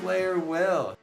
Player Will.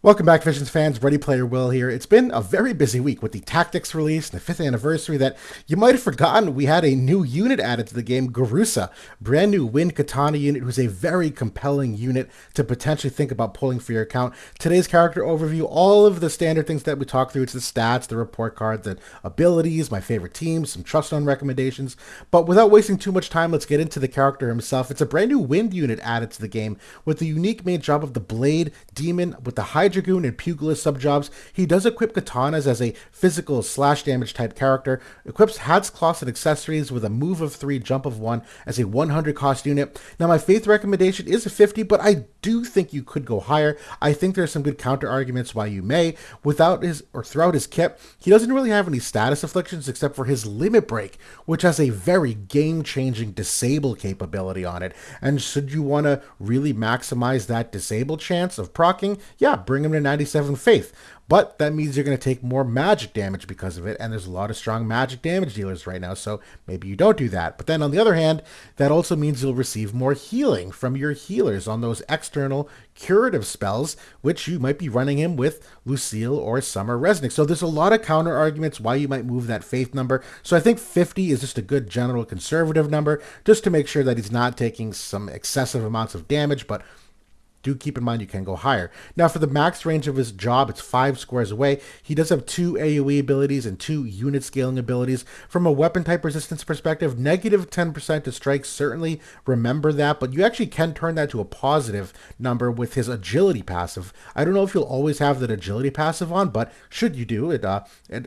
Welcome back, Visions fans. Ready Player Will here. It's been a very busy week with the Tactics release and the 5th anniversary that you might have forgotten we had a new unit added to the game, Garrousa, brand new wind katana unit who's a very compelling unit to potentially think about pulling for your account. Today's character overview, all of the standard things that we talk through. It's the stats, the report card, the abilities, my favorite teams, some Truststone recommendations. But without wasting too much time, let's get into the character himself. It's a brand new wind unit added to the game with the unique main job of the Blade Demon with the Hydra Dragoon and Pugilist subjobs. He does equip katanas as a physical slash damage type character, equips hats, cloths, and accessories with a move of 3, jump of 1 as a 100 cost unit. Now my faith recommendation is a 50, but I do think you could go higher. I think there's some good counter arguments why you may. Without his or throughout his kit, he doesn't really have any status afflictions except for his limit break, which has a very game-changing disable capability on it. And should you want to really maximize that disable chance of proccing, yeah, bring him to 97 faith. But that means you're going to take more magic damage because of it, and there's a lot of strong magic damage dealers right now, so maybe you don't do that. But then on the other hand, that also means you'll receive more healing from your healers on those external curative spells, which you might be running him with Lucille or Summer Resnick. So there's a lot of counter arguments why you might move that faith number. So I think 50 is just a good general conservative number, just to make sure that he's not taking some excessive amounts of damage, but do keep in mind you can go higher. Now for the max range of his job, it's 5 squares away. He does have 2 AoE abilities and 2 unit scaling abilities. From a weapon type resistance perspective, negative 10% to strike, certainly remember that, but you actually can turn that to a positive number with his agility passive. I don't know if you'll always have that agility passive on, but should you do, it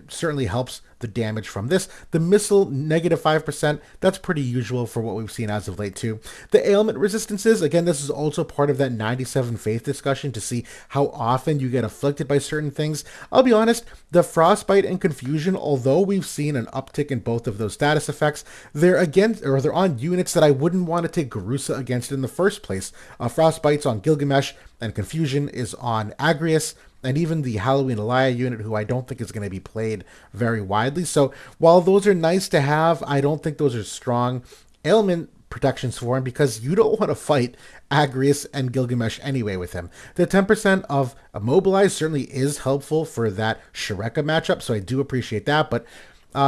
certainly helps the damage from this. The missile, negative 5%, that's pretty usual for what we've seen as of late too. The ailment resistances, again, this is also part of that 97 faith discussion to see how often you get afflicted by certain things. I'll be honest, the frostbite and confusion, although we've seen an uptick in both of those status effects, they're on units that I wouldn't want to take Garrousa against in the first place. Frostbite's on Gilgamesh and confusion is on Agrius, and even the Halloween Elia unit, who I don't think is going to be played very widely. So while those are nice to have, I don't think those are strong ailment protections for him because you don't want to fight Agrius and Gilgamesh anyway with him. The 10% of Immobilize certainly is helpful for that Shreka matchup, so I do appreciate that, but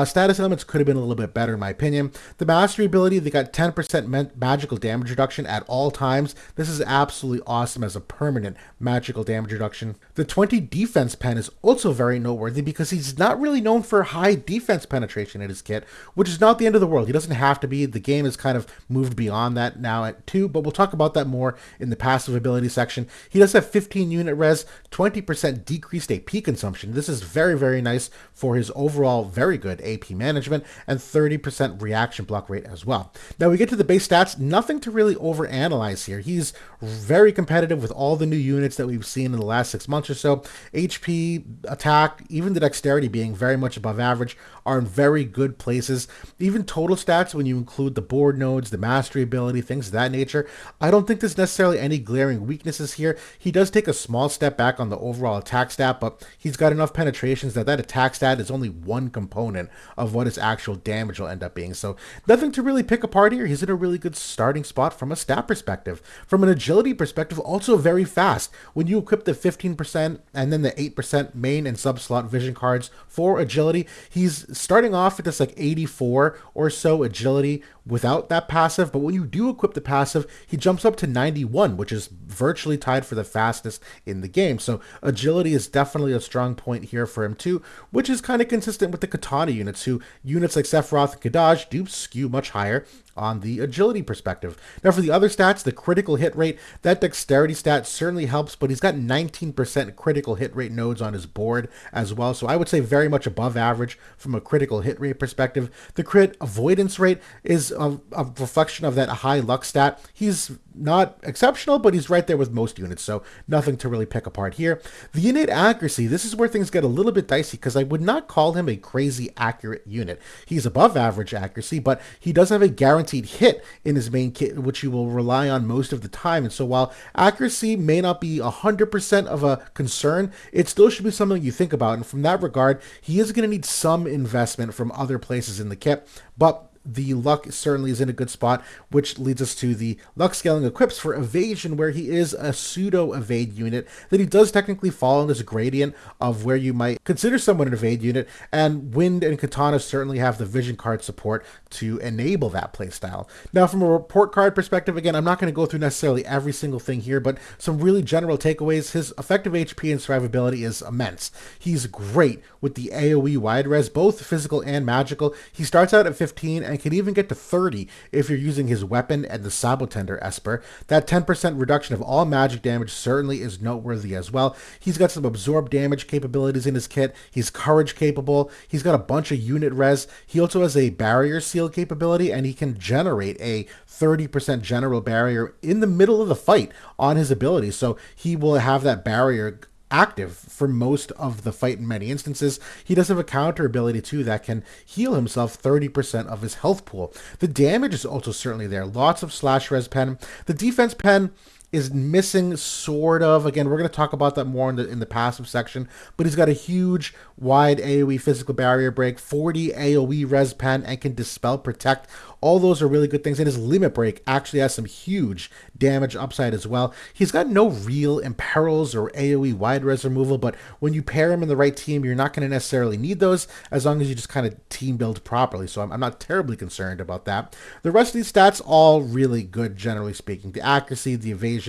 status elements could have been a little bit better in my opinion. The mastery ability, they got 10% magical damage reduction at all times. This is absolutely awesome as a permanent magical damage reduction. The 20 defense pen is also very noteworthy because he's not really known for high defense penetration in his kit, which is not the end of the world. He doesn't have to be. The game has kind of moved beyond that now at 2, but we'll talk about that more in the passive ability section. He does have 15 unit res, 20% decreased AP consumption. This is very, very nice for his overall very good AP management, and 30% reaction block rate as well. Now we get to the base stats, nothing to really overanalyze here. He's very competitive with all the new units that we've seen in the last 6 months or so. HP, attack, even the dexterity being very much above average are in very good places. Even total stats, when you include the board nodes, the mastery ability, things of that nature, I don't think there's necessarily any glaring weaknesses here. He does take a small step back on the overall attack stat, but he's got enough penetrations that attack stat is only one component of what his actual damage will end up being. So nothing to really pick apart here. He's in a really good starting spot from a stat perspective. From an agility perspective, also very fast. When you equip the 15% and then the 8% main and sub slot vision cards for agility, he's starting off at this like 84 or so agility without that passive, but when you do equip the passive, he jumps up to 91, which is virtually tied for the fastest in the game. So agility is definitely a strong point here for him too, which is kind of consistent with the katana units, who units like Sephiroth and Kadaj do skew much higher on the agility perspective. Now for the other stats, the critical hit rate, that dexterity stat certainly helps, but he's got 19% critical hit rate nodes on his board as well. So I would say very much above average from a critical hit rate perspective. The crit avoidance rate is a reflection of that high luck stat. He's not exceptional, but he's right there with most units, so nothing to really pick apart here. The innate accuracy, this is where things get a little bit dicey because I would not call him a crazy accurate unit. He's above average accuracy, but he does have a guaranteed hit in his main kit, which he will rely on most of the time. And so while accuracy may not be 100% of a concern, it still should be something you think about. And from that regard, he is going to need some investment from other places in the kit, but the luck certainly is in a good spot, which leads us to the luck scaling equips for evasion, where he is a pseudo evade unit that he does technically fall in this gradient of where you might consider someone an evade unit, and Wind and Katana certainly have the vision card support to enable that playstyle. Now, from a report card perspective, again, I'm not going to go through necessarily every single thing here, but some really general takeaways. His effective HP and survivability is immense. He's great with the AoE wide res, both physical and magical. He starts out at 15 and can even get to 30 if you're using his weapon and the Sabotender Esper. That 10% reduction of all magic damage certainly is noteworthy as well. He's got some absorb damage capabilities in his kit. He's courage capable. He's got a bunch of unit res. He also has a barrier seal capability, and he can generate a 30% general barrier in the middle of the fight on his ability. So he will have that barrier active for most of the fight in many instances. He does have a counter ability too that can heal himself 30% of his health pool. The damage is also certainly there. Lots of slash res pen. The defense pen is missing, sort of. Again, we're going to talk about that more in the passive section, but he's got a huge, wide AoE physical barrier break, 40 AoE res pen, and can dispel protect. All those are really good things, and his limit break actually has some huge damage upside as well. He's got no real imperils or AoE wide res removal, but when you pair him in the right team, you're not going to necessarily need those as long as you just kind of team build properly, so I'm not terribly concerned about that. The rest of these stats, all really good, generally speaking. The accuracy, the evasion.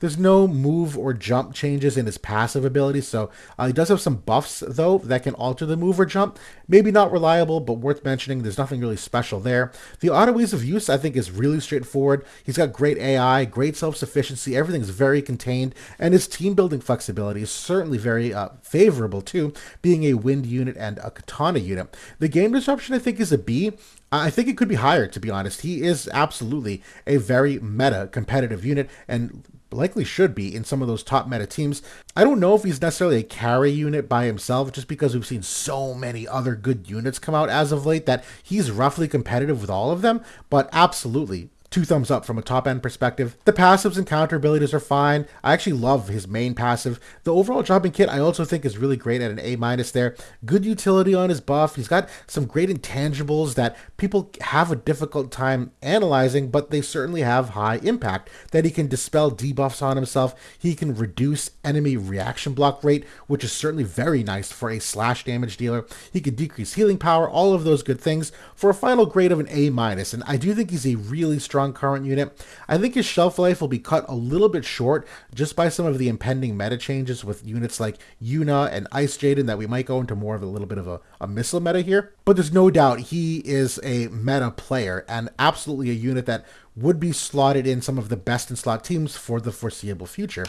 There's no move or jump changes in his passive ability, so he does have some buffs, though, that can alter the move or jump. Maybe not reliable, but worth mentioning. There's nothing really special there. The auto ease of use, I think, is really straightforward. He's got great AI, great self-sufficiency. Everything's very contained, and his team building flexibility is certainly very favorable too, being a Wind unit and a Katana unit. The game disruption, I think, is a B. I think it could be higher, to be honest. He is absolutely a very meta competitive unit, and likely should be in some of those top meta teams. I don't know if he's necessarily a carry unit by himself, just because we've seen so many other good units come out as of late that he's roughly competitive with all of them, but absolutely 2 thumbs up from a top-end perspective. The passives and counter abilities are fine. I actually love his main passive. The overall jumping kit I also think is really great at an A- there. Good utility on his buff. He's got some great intangibles that people have a difficult time analyzing, but they certainly have high impact. That he can dispel debuffs on himself. He can reduce enemy reaction block rate, which is certainly very nice for a slash damage dealer. He can decrease healing power, all of those good things for a final grade of an A-, and I do think he's a really strong current unit. I think his shelf life will be cut a little bit short just by some of the impending meta changes with units like Yuna and Ice Jaden that we might go into more of a little bit of a missile meta here. But there's no doubt he is a meta player and absolutely a unit that would be slotted in some of the best in slot teams for the foreseeable future.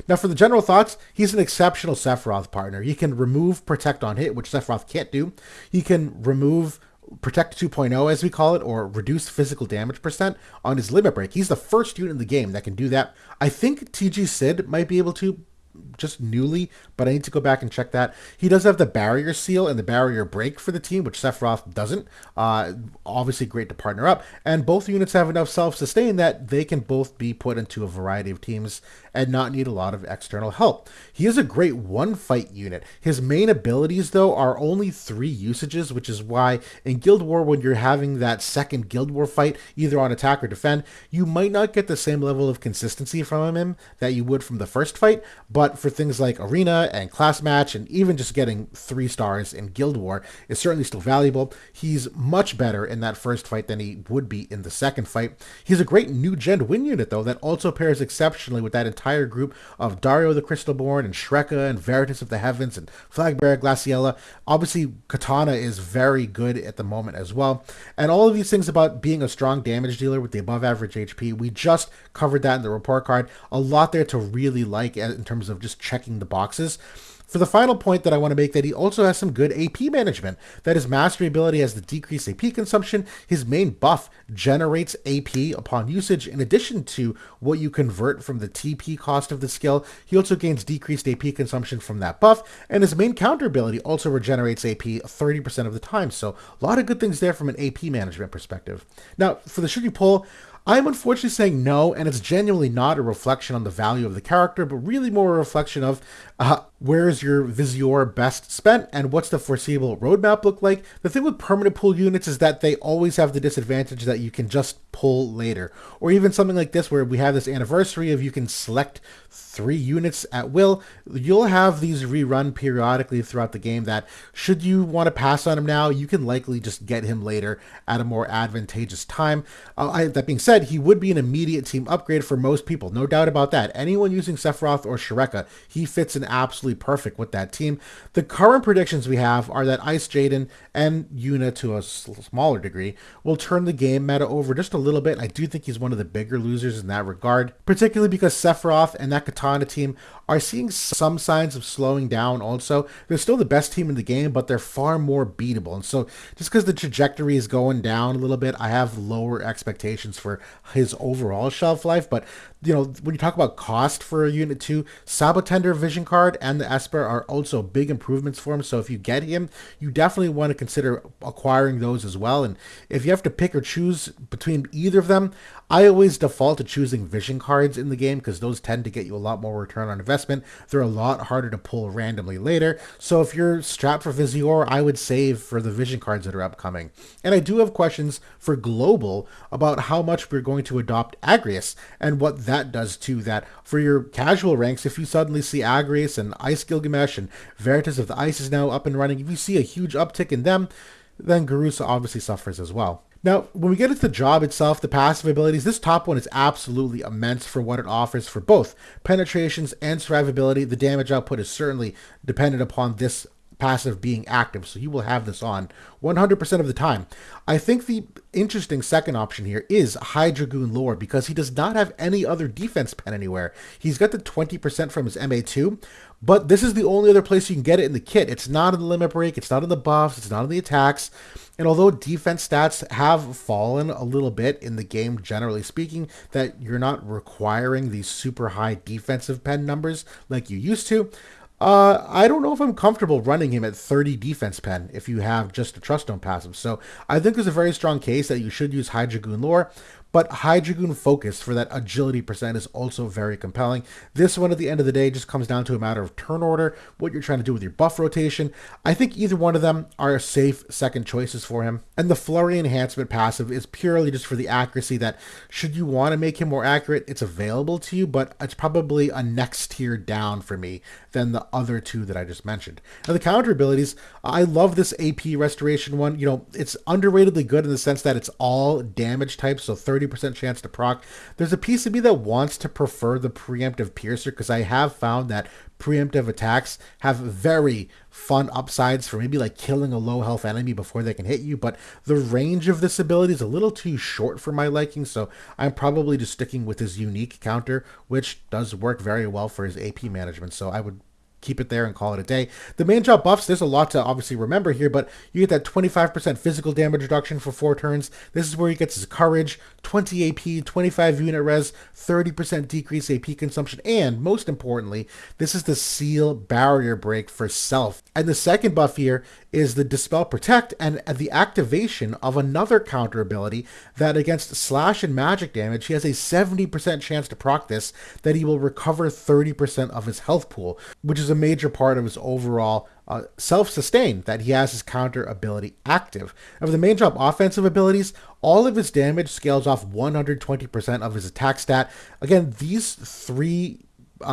Now, for the general thoughts, he's an exceptional Sephiroth partner. He can remove Protect on hit, which Sephiroth can't do. He can remove Protect 2.0, as we call it, or reduce physical damage percent on his limit break. He's the first unit in the game that can do that. I think TG Sid might be able to, just newly, but I need to go back and check that. He does have the barrier seal and the barrier break for the team, which Sephiroth doesn't. Obviously great to partner up, and both units have enough self-sustain that they can both be put into a variety of teams and not need a lot of external help. He is a great one-fight unit. His main abilities, though, are only 3 usages, which is why in Guild War, when you're having that second Guild War fight, either on attack or defend, you might not get the same level of consistency from him that you would from the first fight, but for things like Arena and Class Match, and even just getting 3 stars in Guild War is certainly still valuable. He's much better in that first fight than he would be in the second fight. He's a great new-gen win unit, though, that also pairs exceptionally with that entire group of Dario the Crystalborn and Shreka and Veritas of the Heavens and Flagbearer Glaciella. Obviously, Katana is very good at the moment as well. And all of these things about being a strong damage dealer with the above-average HP, we just covered that in the report card. A lot there to really like in terms of just checking the boxes. For the final point that I want to make, that he also has some good AP management, that his mastery ability has the decreased AP consumption. His main buff generates AP upon usage in addition to what you convert from the TP cost of the skill. He also gains decreased AP consumption from that buff, and his main counter ability also regenerates AP 30% of the time. So a lot of good things there from an AP management perspective. Now, for the should you pull, I'm unfortunately saying no, and it's genuinely not a reflection on the value of the character, but really more a reflection of where is your Visior best spent and what's the foreseeable roadmap look like. The thing with permanent pull units is that they always have the disadvantage that you can just pull later. Or even something like this where we have this anniversary of you can select 3 units at will. You'll have these rerun periodically throughout the game that should you want to pass on him now, you can likely just get him later at a more advantageous time. That being said, he would be an immediate team upgrade for most people, no doubt about that. Anyone using Sephiroth or Shreka, he fits in absolutely perfect with that team. The current predictions we have are that Ice Jaden and Yuna, to a smaller degree, will turn the game meta over just a little bit. I do think he's one of the bigger losers in that regard, particularly because Sephiroth and that Katana team are seeing some signs of slowing down also. They're still the best team in the game, but they're far more beatable. And so just because the trajectory is going down a little bit, I have lower expectations for his overall shelf life. But when you talk about cost for a Unit 2, Sabotender Vision Card and the Esper are also big improvements for him. So if you get him, you definitely want to consider acquiring those as well. And if you have to pick or choose between either of them, I always default to choosing Vision Cards in the game because those tend to get you a lot more return on investment. They're a lot harder to pull randomly later. So if you're strapped for Visior, I would save for the Vision Cards that are upcoming. And I do have questions for Global about how much we're going to adopt Agrius and what that does too. That for your casual ranks, if you suddenly see Agrius and Ice Gilgamesh and Veritas of the Ice is now up and running, if you see a huge uptick in them, then Garrousa obviously suffers as well. Now, when we get into the job itself, the passive abilities, this top one is absolutely immense for what it offers for both penetrations and survivability. The damage output is certainly dependent upon this passive being active, so you will have this on 100% of the time. I think the interesting second option here is High Dragoon Lore because he does not have any other defense pen anywhere. He's got the 20% from his MA2, but this is the only other place you can get it in the kit. It's not in the limit break, it's not in the buffs, it's not in the attacks. And although defense stats have fallen a little bit in the game, generally speaking, that you're not requiring these super high defensive pen numbers like you used to, I don't know if I'm comfortable running him at 30 defense pen if you have just a Truststone passive. So I think there's a very strong case that you should use High Dragoon Lore, but High Dragoon Focus for that agility percent is also very compelling. This one at the end of the day just comes down to a matter of turn order, what you're trying to do with your buff rotation. I think either one of them are safe second choices for him. And the Flurry Enhancement passive is purely just for the accuracy that should you want to make him more accurate, it's available to you, but it's probably a next tier down for me than the other two that I just mentioned. Now the counter abilities, I love this AP restoration one. It's underratedly good in the sense that it's all damage types, so 30% chance to proc. There's a piece of me that wants to prefer the preemptive piercer because I have found that preemptive attacks have very fun upsides for maybe like killing a low health enemy before they can hit you, but the range of this ability is a little too short for my liking, so I'm probably just sticking with his unique counter, which does work very well for his AP management, so I would keep it there and call it a day. The main job buffs, there's a lot to obviously remember here, but you get that 25% physical damage reduction for 4 turns. This is where he gets his courage, 20 AP, 25 unit res, 30% decrease AP consumption, and most importantly, this is the seal barrier break for self. And the second buff here is the Dispel Protect and the activation of another counter ability that against slash and magic damage, he has a 70% chance to proc this, that he will recover 30% of his health pool, which is a major part of his overall self-sustain, that he has his counter ability active. Of the main job offensive abilities, all of his damage scales off 120% of his attack stat. Again, these three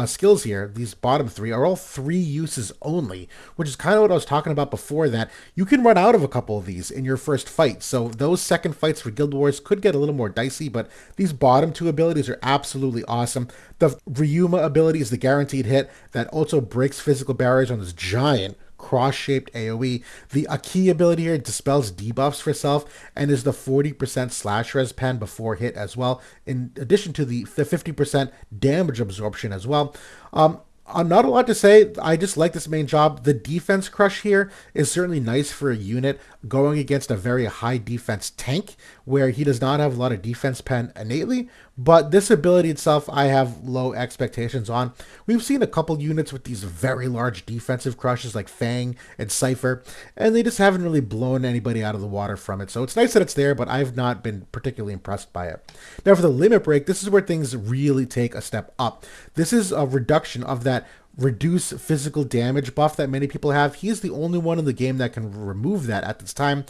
skills here, these bottom 3, are all 3 uses only, which is kind of what I was talking about before, that you can run out of a couple of these in your first fight. So those second fights for Guild Wars could get a little more dicey, but these bottom 2 abilities are absolutely awesome. The Ryuma ability is the guaranteed hit that also breaks physical barriers on this giant cross-shaped AoE. The Aki ability here dispels debuffs for self and is the 40% slash res pen before hit as well, in addition to the 50% damage absorption as well. Not a lot to say. I just like this main job. The defense crush here is certainly nice for a unit. going against a very high defense tank where he does not have a lot of defense pen innately, but this ability itself I have low expectations on. We've seen a couple units with these very large defensive crushes like Fang and Cypher, and they just haven't really blown anybody out of the water from it. So it's nice that it's there, but I've not been particularly impressed by it. Now for the limit break, this is where things really take a step up. This is a reduction of that reduce physical damage buff that many people have. He is the only one in the game that can remove that at this time,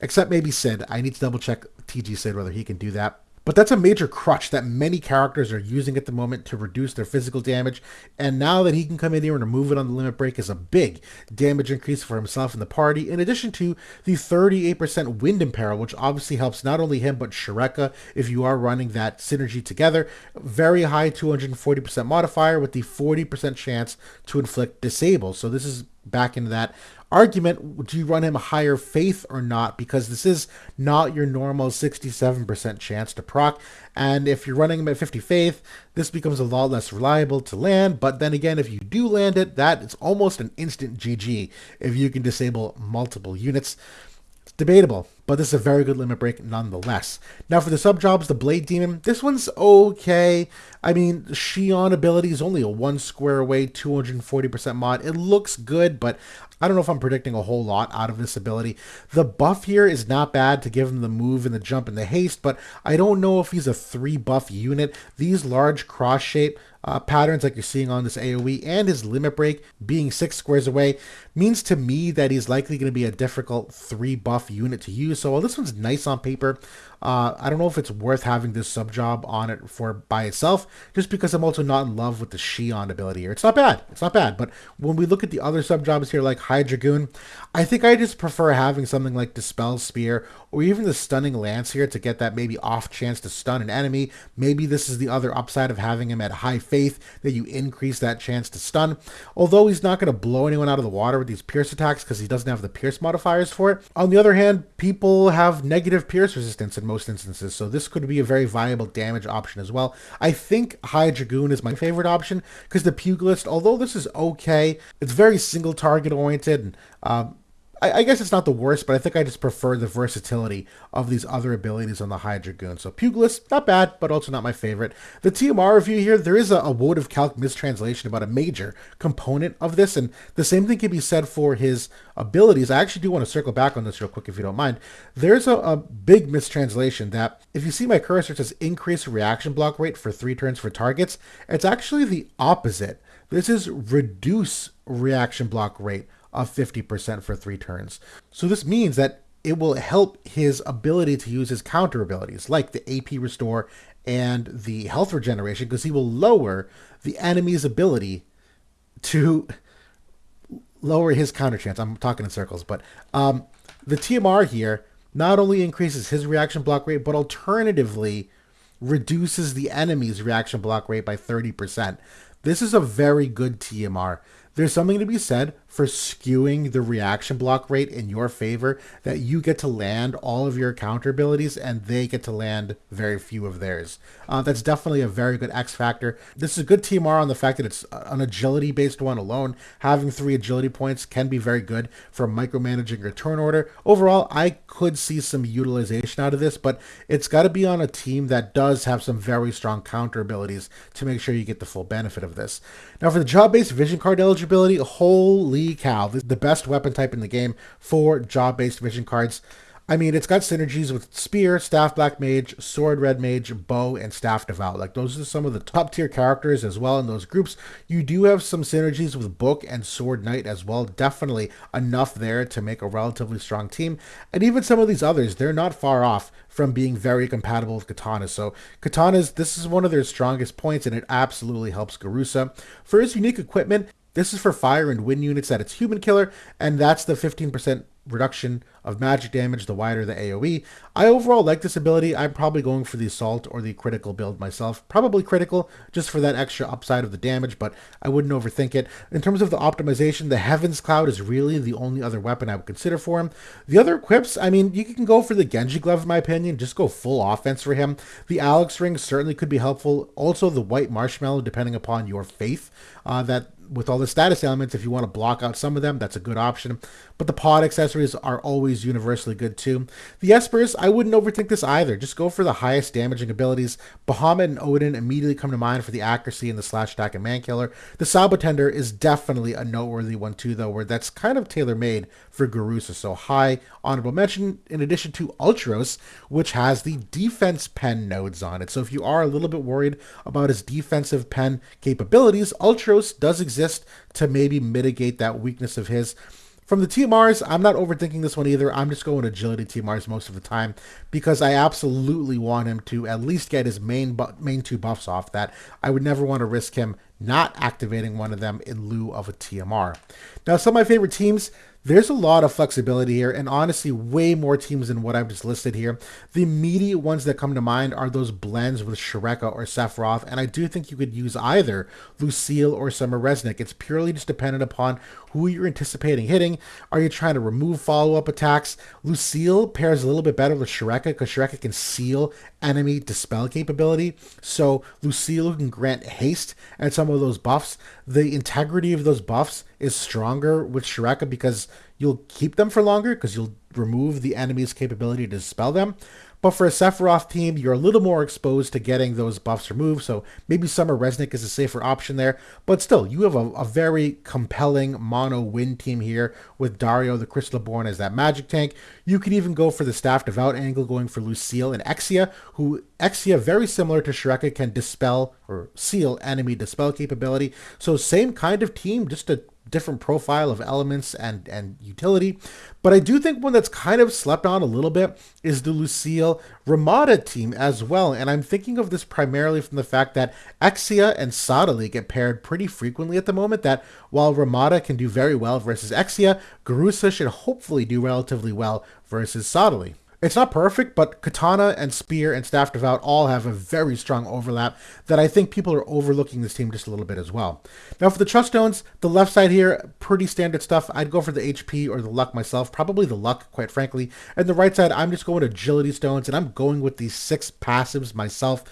except maybe Sid. I need to double check TG Sid whether he can do that. But that's a major crutch that many characters are using at the moment to reduce their physical damage. And now that he can come in here and remove it on the limit break is a big damage increase for himself and the party, in addition to the 38% wind imperil, which obviously helps not only him but Shreka if you are running that synergy together. Very high 240% modifier with the 40% chance to inflict disable. So this is back into that argument, do you run him a higher faith or not? Because this is not your normal 67% chance to proc. And if you're running him at 50 faith, this becomes a lot less reliable to land. But then again, if you do land it, that is almost an instant GG if you can disable multiple units. It's debatable, but this is a very good limit break nonetheless. Now for the sub jobs, the Blade Demon, this one's okay. I mean, Shion ability is only a 1 square away, 240% mod. It looks good, but I don't know if I'm predicting a whole lot out of this ability. The buff here is not bad to give him the move and the jump and the haste, but I don't know if he's a 3 buff unit. These large cross shape patterns like you're seeing on this AoE and his limit break being 6 squares away means to me that he's likely going to be a difficult 3 buff unit to use. So while this one's nice on paper, I don't know if it's worth having this sub job on it for by itself, just because I'm also not in love with the Shion ability here. It's not bad. It's not bad. But when we look at the other sub jobs here, like High Dragoon, I think I just prefer having something like Dispel Spear or even the Stunning Lance here to get that maybe off chance to stun an enemy. Maybe this is the other upside of having him at high faith, that you increase that chance to stun. Although he's not going to blow anyone out of the water with these pierce attacks because he doesn't have the pierce modifiers for it. On the other hand, people have negative pierce resistance in most instances, so this could be a very viable damage option as well. I think High Dragoon is my favorite option because the Pugilist, although this is okay, it's very single target oriented, and I guess it's not the worst, but I think I just prefer the versatility of these other abilities on the High Dragoon. So Pugilist, not bad, but also not my favorite. The TMR review here, there is a wotv calc mistranslation about a major component of this, and the same thing can be said for his abilities. I actually do want to circle back on this real quick if you don't mind. There's a big mistranslation that, if you see my cursor, it says increase reaction block rate for 3 turns for targets. It's actually the opposite. This is reduce reaction block rate of 50% for 3 turns. So this means that it will help his ability to use his counter abilities like the AP restore and the health regeneration, because he will lower the enemy's ability to lower his counter chance. I'm talking in circles, but the TMR here not only increases his reaction block rate, but alternatively reduces the enemy's reaction block rate by 30%. This is a very good TMR. There's something to be said for skewing the reaction block rate in your favor, that you get to land all of your counter abilities and they get to land very few of theirs. That's definitely a very good X factor. This is a good TMR on the fact that it's an agility based one alone. Having 3 agility points can be very good for micromanaging your turn order. Overall, I could see some utilization out of this, but it's got to be on a team that does have some very strong counter abilities to make sure you get the full benefit of this. Now for the job-based vision card eligibility, holy cow, this is the best weapon type in the game for job-based vision cards. I mean, it's got synergies with Spear, Staff Black Mage, Sword Red Mage, Bow, and Staff Devout. Like, those are some of the top tier characters as well in those groups. You do have some synergies with Book and Sword Knight as well. Definitely enough there to make a relatively strong team. And even some of these others, they're not far off from being very compatible with Katanas. So Katanas, this is one of their strongest points, and it absolutely helps Garrousa. For his unique equipment, this is for fire and wind units at its human killer, and that's the 15% reduction of magic damage the wider the AoE. I overall like this ability. I'm probably going for the assault or the critical build myself. Probably critical, just for that extra upside of the damage, but I wouldn't overthink it. In terms of the optimization, the Heaven's Cloud is really the only other weapon I would consider for him. The other equips, I mean, you can go for the Genji Glove in my opinion. Just go full offense for him. The Alex Ring certainly could be helpful. Also the White Marshmallow, depending upon your faith. That with all the status elements, if you want to block out some of them, that's a good option. But the pod accessories are always universally good too. The Espers, I wouldn't overthink this either. Just go for the highest damaging abilities. Bahamut and Odin immediately come to mind for the accuracy and the slash attack and man killer. The Sabotender is definitely a noteworthy one too, though, where that's kind of tailor-made for Garrousa. So high honorable mention, in addition to Ultros, which has the defense pen nodes on it. So if you are a little bit worried about his defensive pen capabilities, Ultros does exist to maybe mitigate that weakness of his. From the TMRs, I'm not overthinking this one either. I'm just going agility TMRs most of the time because I absolutely want him to at least get his main two buffs off that. I would never want to risk him not activating one of them in lieu of a TMR. Now, some of my favorite teams, there's a lot of flexibility here, and honestly, way more teams than what I've just listed here. The immediate ones that come to mind are those blends with Shreka or Sephiroth, and I do think you could use either Lucille or Summer Resnick. It's purely just dependent upon who you're anticipating hitting. Are you trying to remove follow-up attacks? Lucille pairs a little bit better with Shreka because Shreka can seal enemy dispel capability. So Lucille can grant haste and some of those buffs. The integrity of those buffs is stronger with Shreka because you'll keep them for longer because you'll remove the enemy's capability to dispel them. But for a Sephiroth team, you're a little more exposed to getting those buffs removed, so maybe Summer Resnick is a safer option there. But still, you have a very compelling mono win team here with Dario the Crystalborn as that magic tank. You could even go for the Staff Devout angle, going for Lucille and Exia, who Exia, very similar to Shreka, can dispel or seal enemy dispel capability. So same kind of team, just a different profile of elements and utility. But I do think one that's kind of slept on a little bit is the Lucille Ramada team as well. And I'm thinking of this primarily from the fact that Exia and Sadali get paired pretty frequently at the moment, that while Ramada can do very well versus Exia, Garrousa should hopefully do relatively well versus Sadali. It's not perfect, but Katana and Spear and Staff Devout all have a very strong overlap that I think people are overlooking this team just a little bit as well. Now for the Truststones, the left side here, pretty standard stuff. I'd go for the HP or the Luck myself, probably the Luck, quite frankly. And the right side, I'm just going Agility Stones, and I'm going with these 6 passives myself.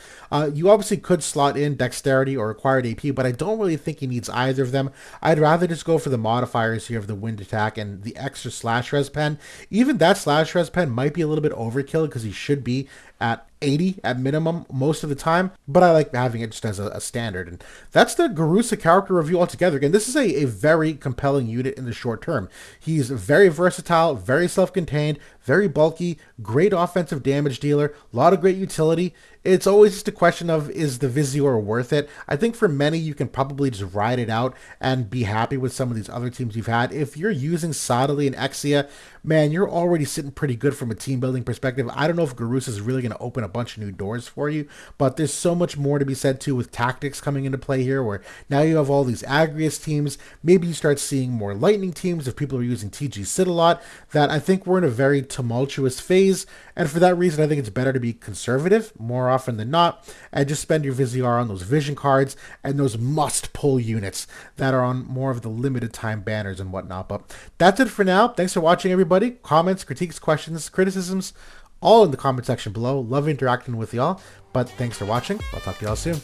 You obviously could slot in Dexterity or Acquired AP, but I don't really think he needs either of them. I'd rather just go for the modifiers here of the Wind Attack and the extra Slash Res Pen. Even that Slash Res Pen might be a little bit overkill because he should be at 80 at minimum most of the time, but I like having it just as a standard. And that's the Garrousa character review altogether. Again, this is a very compelling unit in the short term. He's very versatile, very self-contained, very bulky, great offensive damage dealer, a lot of great utility. It's always just a question of, is the Vizier worth it? I think for many, you can probably just ride it out and be happy with some of these other teams you've had. If you're using Sadali and Exia, man, you're already sitting pretty good from a team building perspective. I don't know if Garrousa is really going to open a bunch of new doors for you, but there's so much more to be said too with tactics coming into play here, where now you have all these Agrius teams. Maybe you start seeing more Lightning teams if people are using TG Sid a lot, that I think we're in a very tumultuous phase. And for that reason, I think it's better to be conservative more often than not and just spend your Vizier on those vision cards and those must-pull units that are on more of the limited time banners and whatnot. But that's it for now. Thanks for watching, everybody. Comments, critiques, questions, criticisms, all in the comment section below. Love interacting with y'all. But thanks for watching. I'll talk to y'all soon.